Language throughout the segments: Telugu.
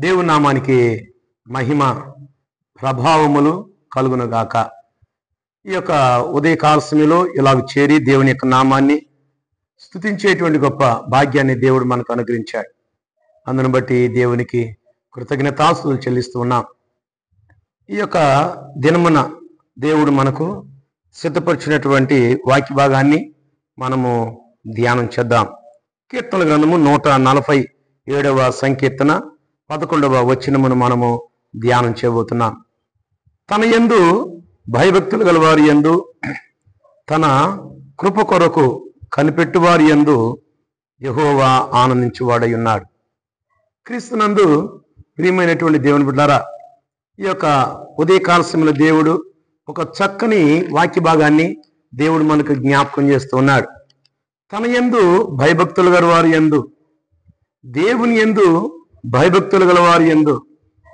దేవుని నామానికి మహిమ ప్రభావములు కలుగునుగాక. ఈ యొక్క ఉదయకాల సమయంలో ఇలాగ చేరి దేవుని యొక్క నామాన్ని స్తుతించేటువంటి గొప్ప భాగ్యాన్ని దేవుడు మనకు అనుగ్రహించాడు. అందును బట్టి దేవునికి కృతజ్ఞతాస్తుతులు చెల్లిస్తూ ఉన్నాం. ఈ యొక్క దినమున దేవుడు మనకు సిద్ధపరిచినటువంటి వాక్య భాగాన్ని మనము ధ్యానం చేద్దాం. కీర్తనల గ్రంథము 147వ సంకీర్తన 11వ వచనమును మనము ధ్యానం చేయబోతున్నాం. తన యందు భయభక్తులు గలవారి యందు, తన కృప కొరకు కనిపెట్టువారి యందు యెహోవా ఆనందించువాడై ఉన్నాడు. క్రీస్తునందు ప్రియమైనటువంటి దేవుని బిడ్డలారా, ఈ యొక్క ఉదయకాల సమయంలో దేవుడు ఒక చక్కని వాక్య భాగాన్ని దేవుడు మనకు జ్ఞాపకం చేస్తూ ఉన్నాడు. తన యందు భయభక్తులు గలవారి యందు, దేవుని యందు భయభక్తులు గలవారి యందు.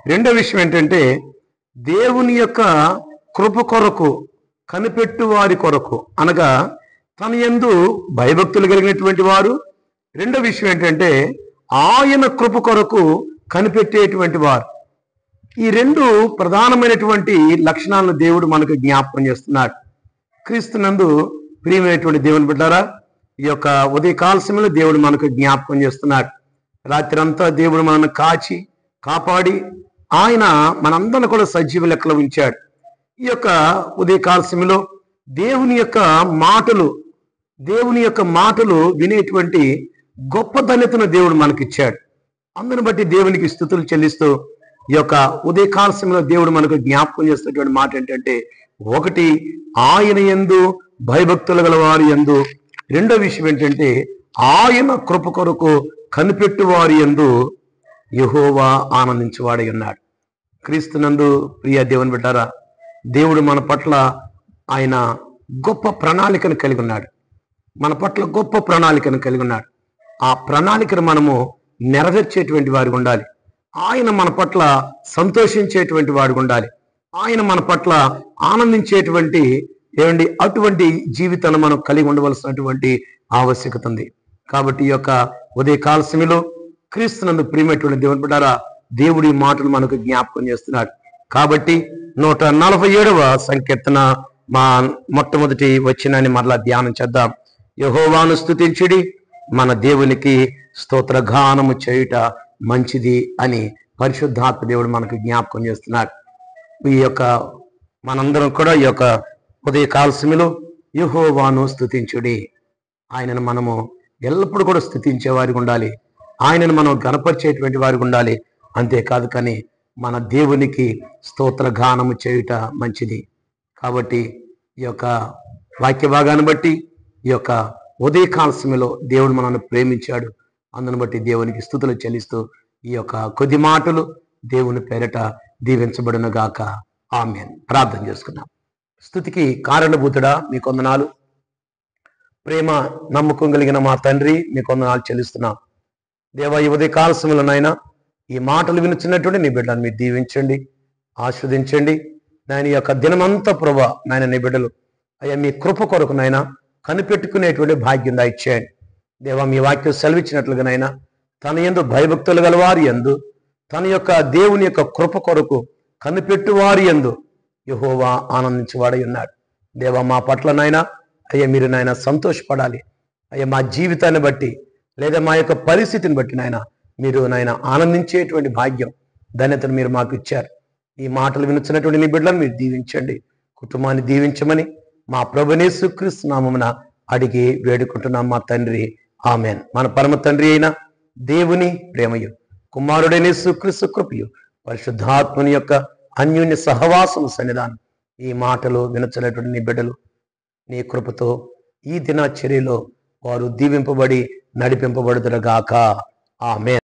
రెండో విషయం ఏంటంటే, దేవుని యొక్క కృప కొరకు కనిపెట్టు వారి కొరకు, అనగా తన యందు భయభక్తులు కలిగినటువంటి వారు. రెండో విషయం ఏంటంటే, ఆయన కృప కొరకు కనిపెట్టేటువంటి వారు. ఈ రెండు ప్రధానమైనటువంటి లక్షణాలను దేవుడు మనకు జ్ఞాపకం చేస్తున్నాడు. క్రీస్తునందు ప్రియమైనటువంటి దేవుని బిడ్డారా, ఈ యొక్క ఉదయకాల సమయంలో దేవుడు మనకు జ్ఞాపకం చేస్తున్నాడు. రాత్రి అంతా దేవుడు మనల్ని కాచి కాపాడి ఆయన మనందరిని కూడా సజీవ లెక్కలో ఉంచాడు. ఈ యొక్క ఉదయకాల సమయంలో దేవుని యొక్క మాటలు వినేటువంటి గొప్ప ధన్యతను దేవుడు మనకిచ్చాడు. అందును బట్టి దేవునికి స్తుతులు చెల్లిస్తూ ఈ యొక్క ఉదయకాల సమయంలో దేవుడు మనకు జ్ఞాపకం చేస్తున్నటువంటి మాట ఏంటంటే, ఒకటి, ఆయన యందు భయభక్తులు గల వారి యందు. రెండో విషయం ఏంటంటే, ఆయన కృప కొరకు కనిపెట్టు వారి యందు యెహోవా ఆనందించువాడై ఉన్నాడు. క్రీస్తునందు ప్రియ దేవుని బిడ్డారా, దేవుడు మన పట్ల ఆయన గొప్ప ప్రణాళికను కలిగి ఉన్నాడు. మన పట్ల గొప్ప ప్రణాళికను కలిగి ఉన్నాడు. ఆ ప్రణాళికను మనము నెరవేర్చేటువంటి వారికి ఉండాలి. ఆయన మన పట్ల సంతోషించేటువంటి వాడిగా ఉండాలి. ఆయన మన పట్ల ఆనందించేటువంటి అటువంటి జీవితాన్ని మనం కలిగి ఉండవలసినటువంటి ఆవశ్యకత ఉంది. కాబట్టి ఈ యొక్క ఉదయకాల సమయంలో క్రీస్తునందు ప్రియమైనటువంటి దేవుని బిడ్డారా, దేవుడి మాటలు మనకు జ్ఞాపకం చేస్తున్నాడు. కాబట్టి 147వ సంకీర్తన మొట్టమొదటి వచనాన్ని మరలా ధ్యానం చేద్దాం. యెహోవాను స్తుతించుడి, మన దేవునికి స్తోత్రగానము చేయుట మంచిది అని పరిశుద్ధాత్మ దేవుడు మనకు జ్ఞాపకం చేస్తున్నాడు. ఈ యొక్క మనందరం కూడా ఈ యొక్క ఉదయకాల సమయంలో యెహోవాను స్తుతించుడి, ఆయనను మనము ఎల్లప్పుడూ కూడా స్తుతించే వారికి ఉండాలి. ఆయనను మనం గణపరిచేటువంటి వారికి ఉండాలి. అంతేకాదు కానీ మన దేవునికి స్తోత్రగానము చేయుట మంచిది. కాబట్టి ఈ యొక్క వాక్య భాగాన్ని బట్టి ఈ యొక్క ఉదయకాల సమయంలో దేవుడు మనల్ని ప్రేమించాడు. అందును బట్టి దేవునికి స్తుతులు చెల్లిస్తూ ఈ యొక్క కొద్ది మాటలు దేవుని పేరట దీవించబడును గాక. ఆమేన్. ప్రార్థన చేసుకున్నాం. స్తుతికి కారణభూతుడా మీకు వందనాలు. ప్రేమ నమ్మకం కలిగిన మా తండ్రి మీకు వందనాలు చెల్లిస్తున్నాం. దేవా, ఈ ఉదయకాల సమయంలోనైనా ఈ మాటలు వినుచున్నటువంటి నీ బిడ్డలను మీరు దీవించండి, ఆస్వాదించండి. నాయన ఈ యొక్క దినమంతా ప్రభా, నాయన నీ బిడ్డలు అయ్యా మీ కృప కొరకు నాయన కనిపెట్టుకునేటువంటి భాగ్యం దయచేయండి. దేవా, మీ వాక్యం సెలవిచ్చినట్లుగానైనా తన యందు భయభక్తులు గలవారి యందు, తన యొక్క దేవుని యొక్క కృప కొరకు కనిపెట్టువారి యందు యెహోవా ఆనందించువాడై ఉన్నాడు. దేవా, మా పట్ల నాయన అయ్యా మీరు నాయన సంతోషపడాలి. అయ్యా మా జీవితాన్ని బట్టి లేదా మా యొక్క పరిస్థితిని బట్టి నాయన మీరు నాయన ఆనందించేటువంటి భాగ్యం ధన్యతను మీరు మాకు ఇచ్చారు. ఈ మాటలు వినుచున్నటువంటి నీ బిడ్డలను మీరు దీవించండి, కుటుంబాన్ని దీవించమని మా ప్రభువైన యేసుక్రీస్తు నామమున అడిగి వేడుకుంటున్నాం మా తండ్రి. ఆమేన్. మన పరమ తండ్రి అయిన దేవుని ప్రేమయు, కుమారుడైన యేసుక్రీస్తు కృపయు, పరిశుద్ధాత్మని యొక్క అన్యోన్య సహవాసము సన్నిధానం ఈ మాటలు వినచలేటువంటి నీ బిడ్డలు నీ కృపతో ఈ దినచర్యలో వారు దీవింపబడి నడిపింపబడుదురుగాక. ఆమేన్.